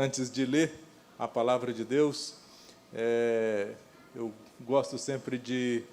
Antes de ler a palavra de Deus, eu gosto sempre de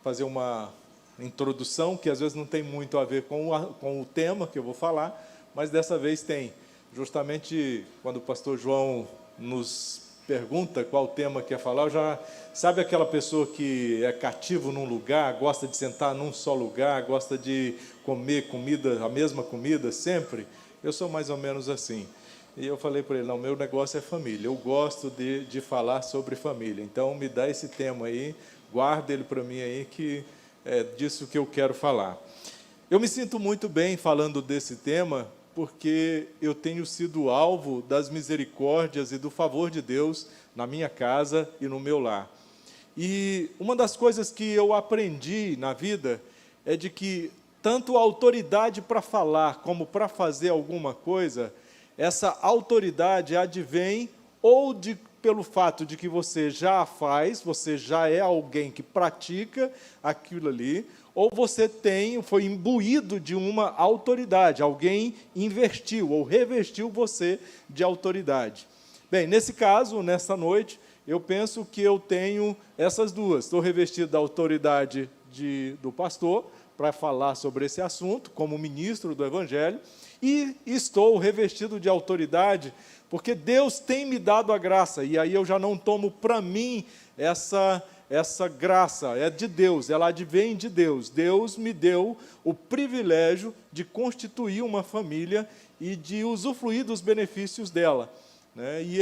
fazer uma introdução, que às vezes não tem muito a ver com o tema que eu vou falar, mas dessa vez tem. Justamente quando o pastor João nos pergunta qual tema quer falar, sabe aquela pessoa que é cativo num lugar, gosta de sentar num só lugar, gosta de comer comida, a mesma comida sempre? Eu sou mais ou menos assim. E eu falei para ele, não, meu negócio é família, eu gosto de falar sobre família, então me dá esse tema aí, guarda ele para mim aí, que é disso que eu quero falar. Eu me sinto muito bem falando desse tema, porque eu tenho sido alvo das misericórdias e do favor de Deus na minha casa e no meu lar. E uma das coisas que eu aprendi na vida é de que tanto a autoridade para falar como para fazer alguma coisa, essa autoridade advém ou pelo fato de que você já a faz, você já é alguém que pratica aquilo ali, ou você foi imbuído de uma autoridade, alguém investiu ou revestiu você de autoridade. Bem, nesse caso, nessa noite, eu penso que eu tenho essas duas. Estou revestido da autoridade do pastor para falar sobre esse assunto, como ministro do Evangelho, e estou revestido de autoridade porque Deus tem me dado a graça, e aí eu já não tomo para mim essa graça, é de Deus, ela advém de Deus. Deus me deu o privilégio de constituir uma família e de usufruir dos benefícios dela, né? E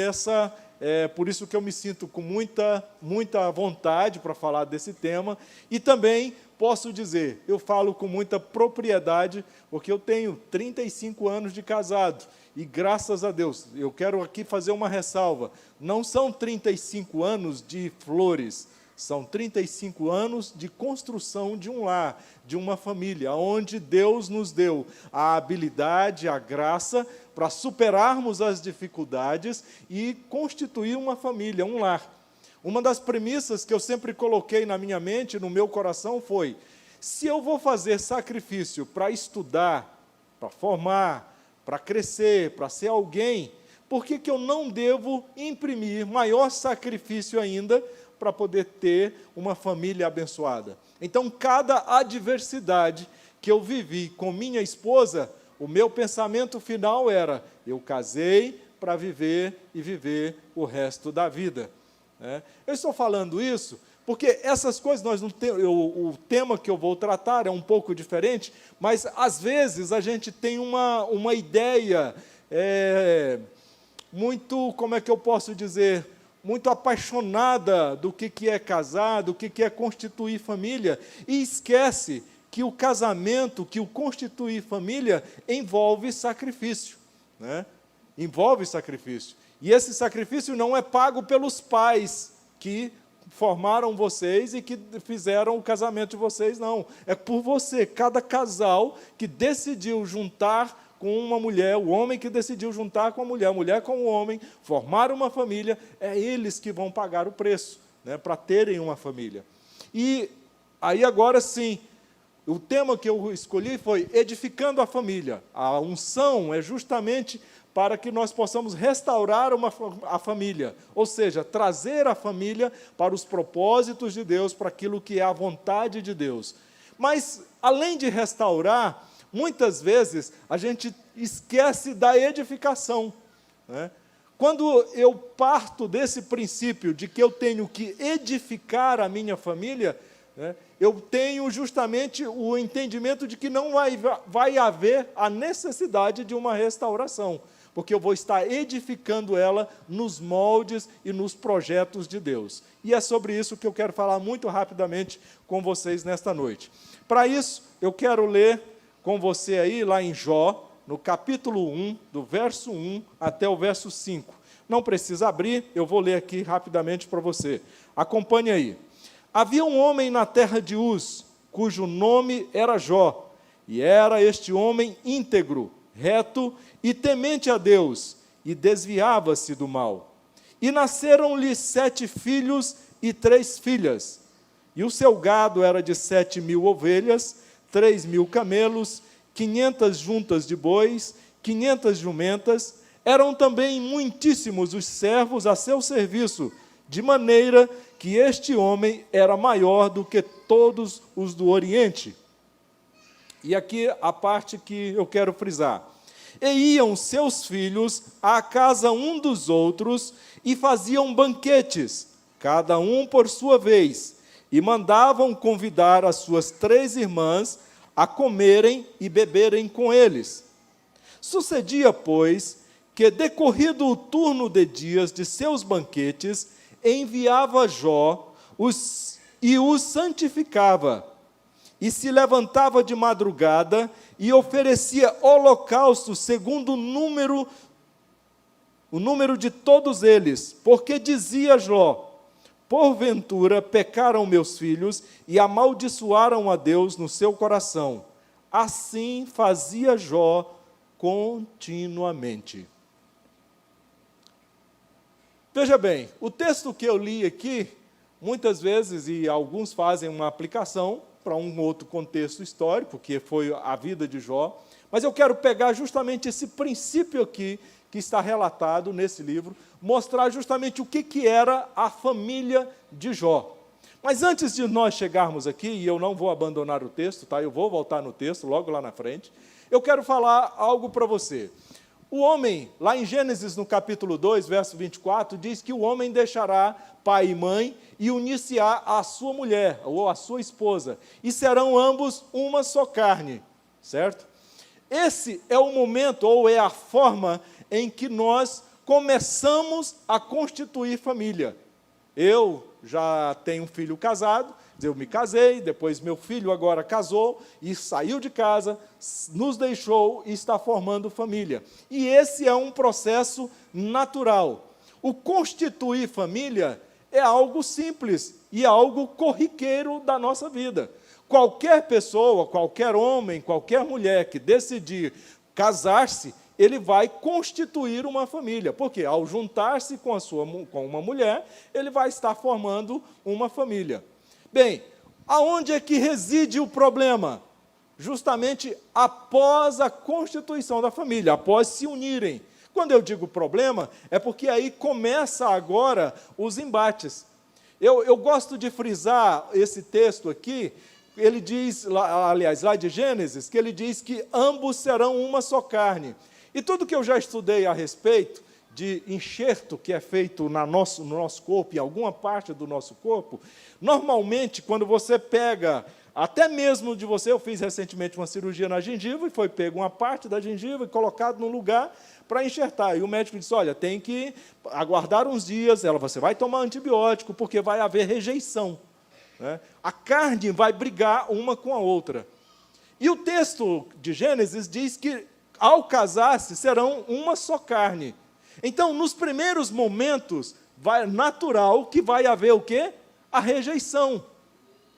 por isso que eu me sinto com muita vontade para falar desse tema, e também posso dizer, eu falo com muita propriedade, porque eu tenho 35 anos de casado, e graças a Deus, eu quero aqui fazer uma ressalva, não são 35 anos de flores, são 35 anos de construção de um lar, de uma família, onde Deus nos deu a habilidade, a graça, para superarmos as dificuldades e constituir uma família, um lar. Uma das premissas que eu sempre coloquei na minha mente, no meu coração, foi: se eu vou fazer sacrifício para estudar, para formar, para crescer, para ser alguém, por que eu não devo imprimir maior sacrifício ainda para poder ter uma família abençoada? Então, cada adversidade que eu vivi com minha esposa, o meu pensamento final era: eu casei para viver e viver o resto da vida. Eu estou falando isso porque essas coisas, o tema que eu vou tratar é um pouco diferente, mas às vezes a gente tem uma ideia muito, como é que eu posso dizer, muito apaixonada do que é casar, do que é constituir família, e esquece que o casamento, que o constituir família, envolve sacrifício, né? Envolve sacrifício. E esse sacrifício não é pago pelos pais que formaram vocês e que fizeram o casamento de vocês, não. É por você, cada casal que decidiu juntar com uma mulher, o homem que decidiu juntar com a mulher com o homem, formar uma família, é eles que vão pagar o preço, né, para terem uma família. E aí agora sim, o tema que eu escolhi foi edificando a família. A unção é justamente para que nós possamos restaurar a família, ou seja, trazer a família para os propósitos de Deus, para aquilo que é a vontade de Deus. Mas, além de restaurar, muitas vezes a gente esquece da edificação, né? Quando eu parto desse princípio de que eu tenho que edificar a minha família, né, eu tenho justamente o entendimento de que não vai haver a necessidade de uma restauração, porque eu vou estar edificando ela nos moldes e nos projetos de Deus. E é sobre isso que eu quero falar muito rapidamente com vocês nesta noite. Para isso, eu quero ler com você aí, lá em Jó, no capítulo 1, do verso 1 até o verso 5. Não precisa abrir, eu vou ler aqui rapidamente para você. Acompanhe aí. Havia um homem na terra de Uz, cujo nome era Jó, e era este homem íntegro, reto e temente a Deus, e desviava-se do mal. E nasceram-lhe 7 filhos e 3 filhas. E o seu gado era de 7.000 ovelhas, 3.000 camelos, 500 juntas de bois, 500 jumentas, Eram também muitíssimos os servos a seu serviço, de maneira que este homem era maior do que todos os do Oriente. E aqui a parte que eu quero frisar. E iam seus filhos à casa um dos outros e faziam banquetes, cada um por sua vez, e mandavam convidar as suas 3 irmãs a comerem e beberem com eles. Sucedia, pois, que, decorrido o turno de dias de seus banquetes, enviava Jó e os santificava, e se levantava de madrugada e oferecia holocaustos segundo o número de todos eles, porque dizia Jó: porventura pecaram meus filhos e amaldiçoaram a Deus no seu coração. Assim fazia Jó continuamente. Veja bem, o texto que eu li aqui, muitas vezes, e alguns fazem uma aplicação para um outro contexto histórico, que foi a vida de Jó, mas eu quero pegar justamente esse princípio aqui, que está relatado nesse livro, mostrar justamente o que era a família de Jó. Mas antes de nós chegarmos aqui, e eu não vou abandonar o texto, tá? Eu vou voltar no texto, logo lá na frente, eu quero falar algo para você. O homem, lá em Gênesis, no capítulo 2, verso 24, diz que o homem deixará pai e mãe e unir-se-á à sua mulher, ou à sua esposa, e serão ambos uma só carne, certo? Esse é o momento, ou é a forma em que nós começamos a constituir família. Eu já tenho um filho casado, eu me casei, depois meu filho agora casou e saiu de casa, nos deixou e está formando família. E esse é um processo natural. O constituir família é algo simples e algo corriqueiro da nossa vida. Qualquer pessoa, qualquer homem, qualquer mulher que decidir casar-se, ele vai constituir uma família. Porque ao juntar-se com uma mulher, ele vai estar formando uma família. Bem, aonde é que reside o problema? Justamente após a constituição da família, após se unirem. Quando eu digo problema, é porque aí começa agora os embates. Eu gosto de frisar esse texto aqui, ele diz, aliás, lá de Gênesis, que ele diz que ambos serão uma só carne. E tudo que eu já estudei a respeito de enxerto que é feito no nosso corpo, em alguma parte do nosso corpo, normalmente, quando você pega, até mesmo de você, eu fiz recentemente uma cirurgia na gengiva, e foi pego uma parte da gengiva e colocado num lugar para enxertar. E o médico disse, olha, tem que aguardar uns dias, você vai tomar antibiótico, porque vai haver rejeição. Né? A carne vai brigar uma com a outra. E o texto de Gênesis diz que, ao casar-se, serão uma só carne. Então, nos primeiros momentos, natural que vai haver o quê? A rejeição.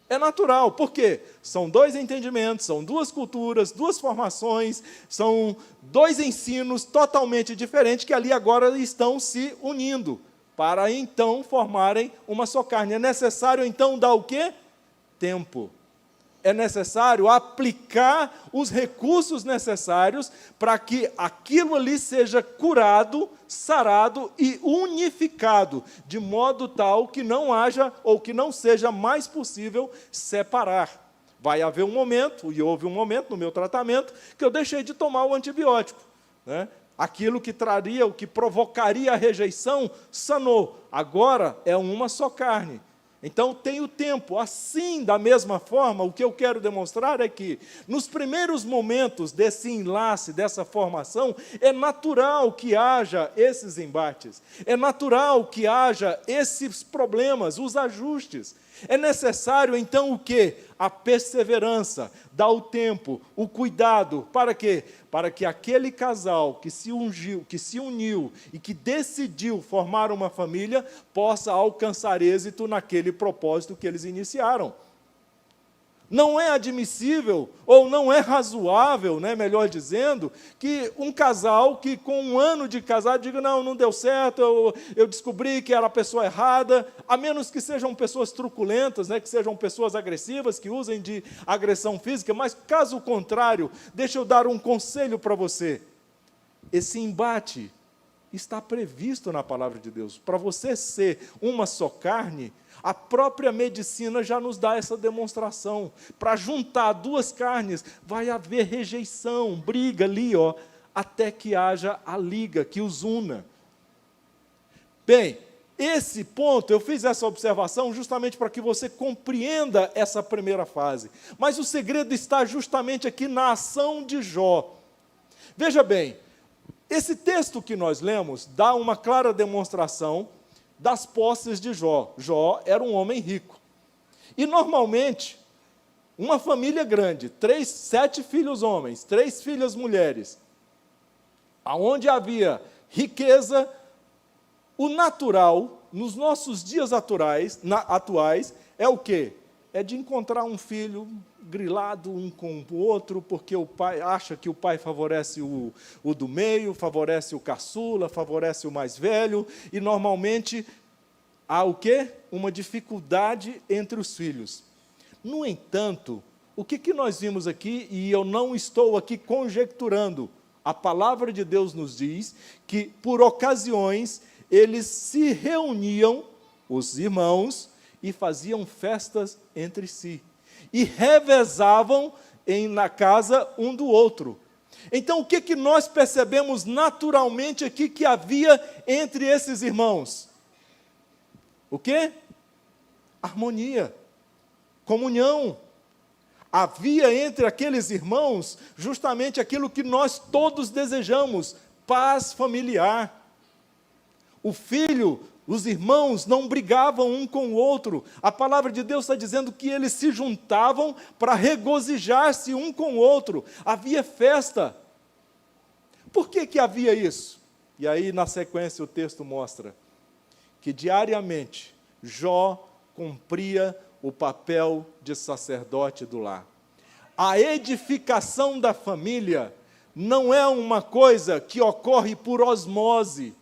É natural, por quê? São 2 entendimentos, são 2 culturas, 2 formações, são 2 ensinos totalmente diferentes que ali agora estão se unindo, para então formarem uma só carne. É necessário então dar o quê? Tempo. É necessário aplicar os recursos necessários para que aquilo ali seja curado, sarado e unificado, de modo tal que não haja ou que não seja mais possível separar. Vai haver um momento, e houve um momento no meu tratamento, que eu deixei de tomar o antibiótico. Né? Aquilo que traria, o que provocaria a rejeição, sanou. Agora é uma só carne. Então, tem o tempo. Assim, da mesma forma, o que eu quero demonstrar é que, nos primeiros momentos desse enlace, dessa formação, é natural que haja esses embates, é natural que haja esses problemas, os ajustes. É necessário, então, o quê? A perseverança, dar o tempo, o cuidado. Para quê? Para que aquele casal que se uniu e que decidiu formar uma família possa alcançar êxito naquele propósito que eles iniciaram. Não é admissível, ou não é razoável, né, melhor dizendo, que um casal que com 1 ano de casado diga, não deu certo, eu descobri que era a pessoa errada, a menos que sejam pessoas truculentas, né, que sejam pessoas agressivas, que usem de agressão física, mas caso contrário, deixa eu dar um conselho para você. Esse embate está previsto na palavra de Deus. Para você ser uma só carne, a própria medicina já nos dá essa demonstração. Para juntar duas carnes, vai haver rejeição, briga ali, até que haja a liga que os una. Bem, esse ponto, eu fiz essa observação justamente para que você compreenda essa primeira fase. Mas o segredo está justamente aqui na ação de Jó. Veja bem, esse texto que nós lemos dá uma clara demonstração das posses de Jó. Jó era um homem rico. E, normalmente, uma família grande, 7 filhos homens, 3 filhas mulheres, aonde havia riqueza, o natural, nos nossos dias atuais, é o quê? É de encontrar um filho grilado um com o outro, porque o pai acha que o pai favorece o do meio, favorece o caçula, favorece o mais velho, e normalmente há o quê? Uma dificuldade entre os filhos. No entanto, o que nós vimos aqui, e eu não estou aqui conjecturando, a palavra de Deus nos diz que, por ocasiões, eles se reuniam, os irmãos, e faziam festas entre si. E revezavam na casa um do outro. Então, o que nós percebemos naturalmente aqui que havia entre esses irmãos? O quê? Harmonia, comunhão. Havia entre aqueles irmãos justamente aquilo que nós todos desejamos, paz familiar. O filho, os irmãos não brigavam um com o outro. A palavra de Deus está dizendo que eles se juntavam para regozijar-se um com o outro. Havia festa. Por que havia isso? E aí, na sequência, o texto mostra que diariamente Jó cumpria o papel de sacerdote do lar. A edificação da família não é uma coisa que ocorre por osmose.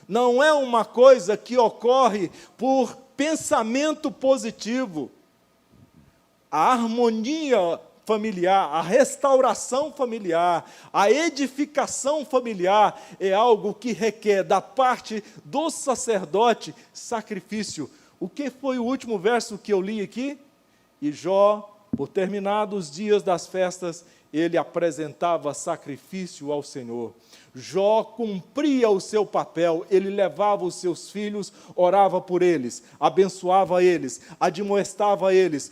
Não é uma coisa que ocorre por pensamento positivo. A harmonia familiar, a restauração familiar, a edificação familiar é algo que requer da parte do sacerdote sacrifício. O que foi o último verso que eu li aqui? E Jó, por terminados os dias das festas, ele apresentava sacrifício ao Senhor. Jó cumpria o seu papel, ele levava os seus filhos, orava por eles, abençoava eles, admoestava eles,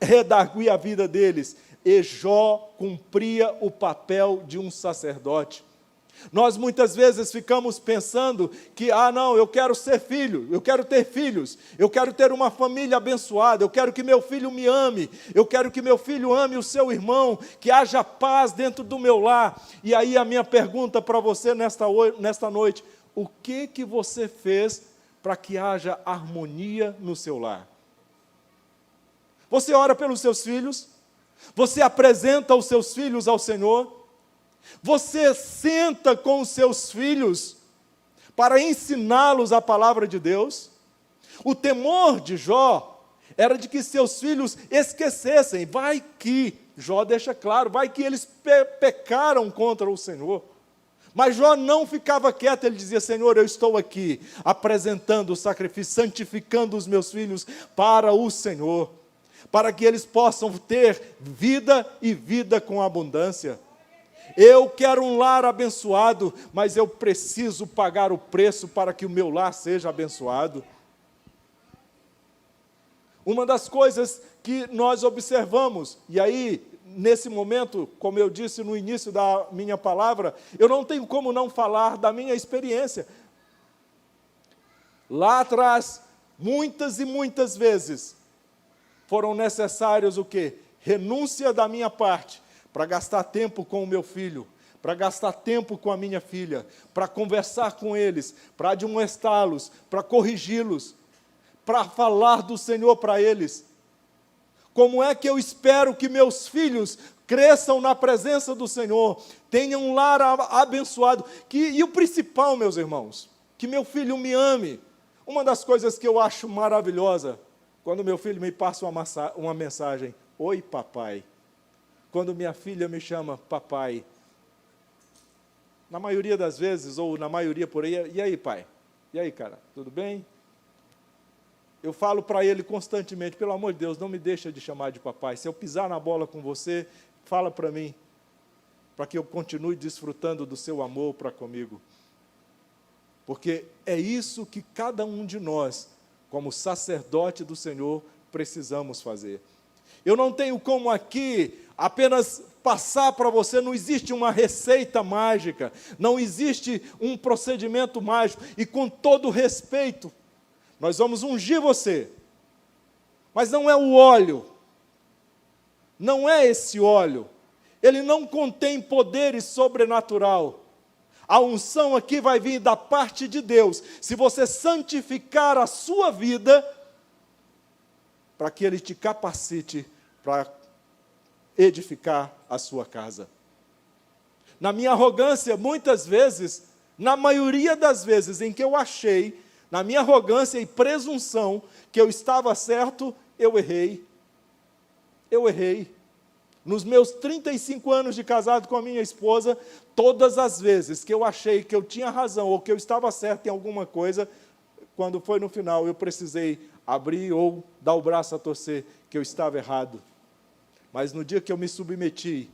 redarguia a vida deles, e Jó cumpria o papel de um sacerdote. Nós muitas vezes ficamos pensando que, não, eu quero ser filho, eu quero ter filhos, eu quero ter uma família abençoada, eu quero que meu filho me ame, eu quero que meu filho ame o seu irmão, que haja paz dentro do meu lar. E aí a minha pergunta para você nesta noite, o que você fez para que haja harmonia no seu lar? Você ora pelos seus filhos? Você apresenta os seus filhos ao Senhor? Você senta com os seus filhos para ensiná-los a palavra de Deus? O temor de Jó era de que seus filhos esquecessem. Vai que, Jó deixa claro, vai que eles pecaram contra o Senhor. Mas Jó não ficava quieto, ele dizia, Senhor, eu estou aqui apresentando o sacrifício, santificando os meus filhos para o Senhor, para que eles possam ter vida e vida com abundância. Eu quero um lar abençoado, mas eu preciso pagar o preço para que o meu lar seja abençoado. Uma das coisas que nós observamos, e aí, nesse momento, como eu disse no início da minha palavra, eu não tenho como não falar da minha experiência. Lá atrás, muitas e muitas vezes, foram necessários o quê? Renúncia da minha parte, para gastar tempo com o meu filho, para gastar tempo com a minha filha, para conversar com eles, para admoestá-los, para corrigi-los, para falar do Senhor para eles. Como é que eu espero que meus filhos cresçam na presença do Senhor, tenham um lar abençoado? E o principal, meus irmãos, que meu filho me ame. Uma das coisas que eu acho maravilhosa, quando meu filho me passa uma mensagem, oi papai. Quando minha filha me chama papai, na maioria das vezes, ou na maioria por aí, e aí, pai? E aí, cara, tudo bem? Eu falo para ele constantemente, pelo amor de Deus, não me deixa de chamar de papai. Se eu pisar na bola com você, fala para mim, para que eu continue desfrutando do seu amor para comigo. Porque é isso que cada um de nós, como sacerdote do Senhor, precisamos fazer. Eu não tenho como aqui apenas passar para você, não existe uma receita mágica, não existe um procedimento mágico, e com todo respeito, nós vamos ungir você, mas não é o óleo, não é esse óleo, ele não contém poderes sobrenatural. A unção aqui vai vir da parte de Deus, se você santificar a sua vida, para que Ele te capacite para edificar a sua casa. Na minha arrogância, muitas vezes, na maioria das vezes em que eu achei, na minha arrogância e presunção, que eu estava certo, eu errei. Eu errei. Nos meus 35 anos de casado com a minha esposa, todas as vezes que eu achei que eu tinha razão, ou que eu estava certo em alguma coisa, quando foi no final, eu precisei abrir ou dar o braço a torcer, que eu estava errado. Mas no dia que eu me submeti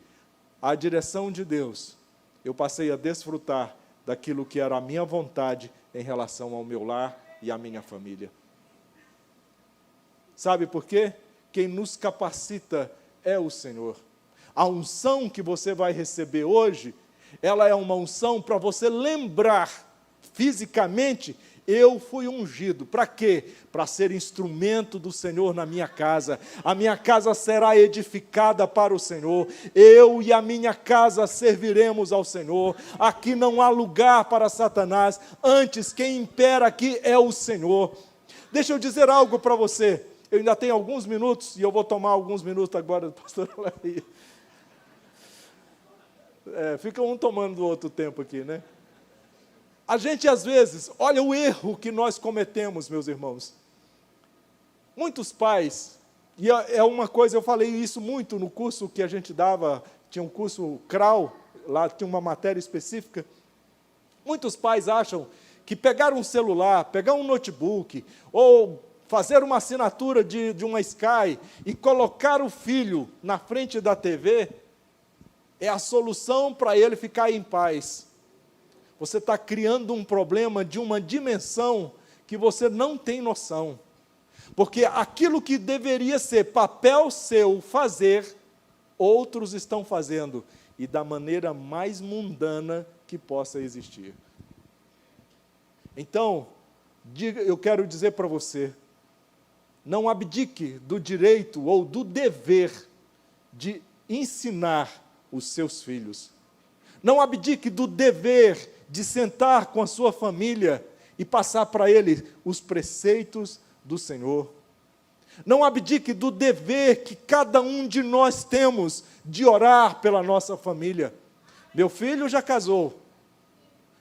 à direção de Deus, eu passei a desfrutar daquilo que era a minha vontade em relação ao meu lar e à minha família. Sabe por quê? Quem nos capacita é o Senhor. A unção que você vai receber hoje, ela é uma unção para você lembrar fisicamente, eu fui ungido. Para quê? Para ser instrumento do Senhor na minha casa. A minha casa será edificada para o Senhor. Eu e a minha casa serviremos ao Senhor. Aqui não há lugar para Satanás. Antes, quem impera aqui é o Senhor. Deixa eu dizer algo para você. Eu ainda tenho alguns minutos, e eu vou tomar alguns minutos agora do pastor Alaí. Fica um tomando do outro tempo aqui, né? A gente, às vezes, olha o erro que nós cometemos, meus irmãos. Muitos pais, e é uma coisa, eu falei isso muito no curso que a gente dava, tinha um curso CRAU, lá tinha uma matéria específica. Muitos pais acham que pegar um celular, pegar um notebook, ou fazer uma assinatura de uma Sky e colocar o filho na frente da TV é a solução para ele ficar em paz. Você está criando um problema de uma dimensão que você não tem noção. Porque aquilo que deveria ser papel seu fazer, outros estão fazendo, e da maneira mais mundana que possa existir. Então, eu quero dizer para você, não abdique do direito ou do dever de ensinar os seus filhos. Não abdique do dever de sentar com a sua família e passar para ele os preceitos do Senhor. Não abdique do dever que cada um de nós temos de orar pela nossa família. Meu filho já casou.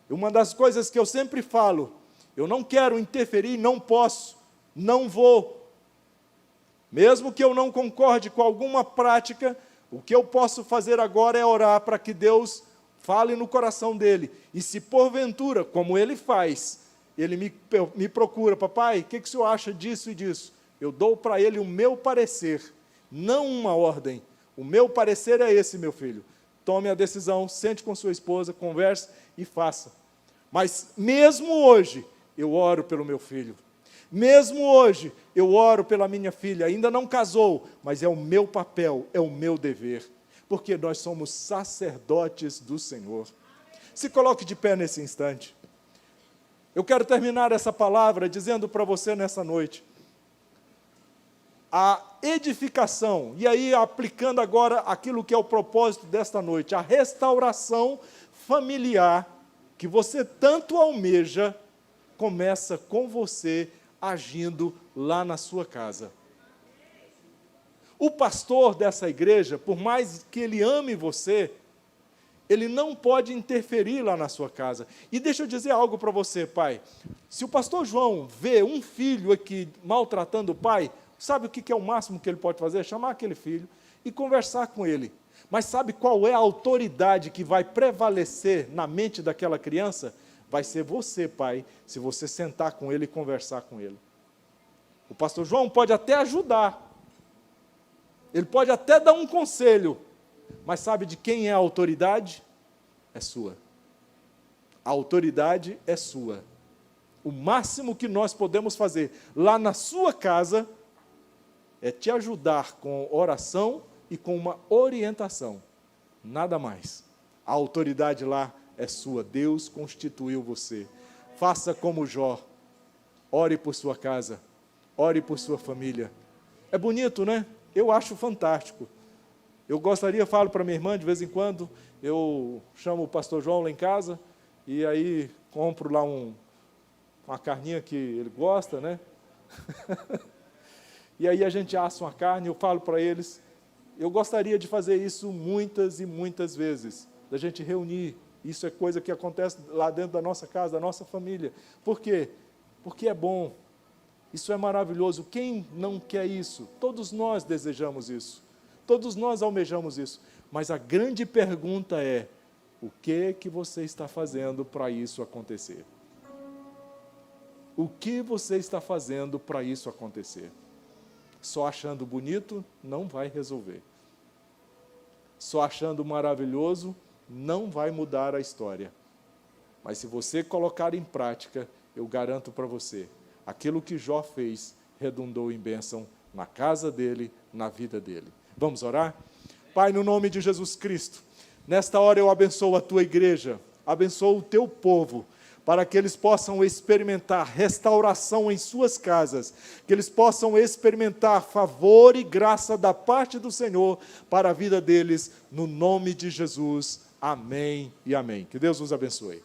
Uma das coisas que eu sempre falo, eu não quero interferir, não posso, não vou. Mesmo que eu não concorde com alguma prática, o que eu posso fazer agora é orar para que Deus fale no coração dele. E se porventura, como ele faz, ele me procura, papai, o que o senhor acha disso e disso? Eu dou para ele o meu parecer, não uma ordem. O meu parecer é esse, meu filho. Tome a decisão, sente com sua esposa, converse e faça. Mas mesmo hoje, eu oro pelo meu filho. Mesmo hoje, eu oro pela minha filha, ainda não casou, mas é o meu papel, é o meu dever, porque nós somos sacerdotes do Senhor. Se coloque de pé nesse instante. Eu quero terminar essa palavra dizendo para você nessa noite, a edificação, e aí aplicando agora aquilo que é o propósito desta noite, a restauração familiar, que você tanto almeja, começa com você agindo lá na sua casa. O pastor dessa igreja, por mais que ele ame você, ele não pode interferir lá na sua casa. E deixa eu dizer algo para você, pai. Se o pastor João vê um filho aqui maltratando o pai, sabe o que é o máximo que ele pode fazer? Chamar aquele filho e conversar com ele. Mas sabe qual é a autoridade que vai prevalecer na mente daquela criança? Vai ser você, pai, se você sentar com ele e conversar com ele. O pastor João pode até ajudar, ele pode até dar um conselho, mas sabe de quem é a autoridade? É sua. A autoridade é sua. O máximo que nós podemos fazer lá na sua casa é te ajudar com oração e com uma orientação. Nada mais. A autoridade lá é sua. Deus constituiu você. Faça como Jó. Ore por sua casa. Ore por sua família. É bonito, né? Eu acho fantástico. Eu gostaria, falo para minha irmã de vez em quando, eu chamo o pastor João lá em casa, e aí compro lá uma carninha que ele gosta, né? E aí a gente assa uma carne, eu falo para eles, eu gostaria de fazer isso muitas e muitas vezes, da gente reunir. Isso é coisa que acontece lá dentro da nossa casa, da nossa família. Por quê? Porque é bom. Isso é maravilhoso. Quem não quer isso? Todos nós desejamos isso. Todos nós almejamos isso. Mas a grande pergunta é, o que você está fazendo para isso acontecer? O que você está fazendo para isso acontecer? Só achando bonito não vai resolver. Só achando maravilhoso não vai mudar a história. Mas se você colocar em prática, eu garanto para você, aquilo que Jó fez redundou em bênção na casa dele, na vida dele. Vamos orar? Pai, no nome de Jesus Cristo, nesta hora eu abençoo a tua igreja, abençoo o teu povo, para que eles possam experimentar restauração em suas casas, que eles possam experimentar favor e graça da parte do Senhor para a vida deles, no nome de Jesus. Amém e amém. Que Deus nos abençoe.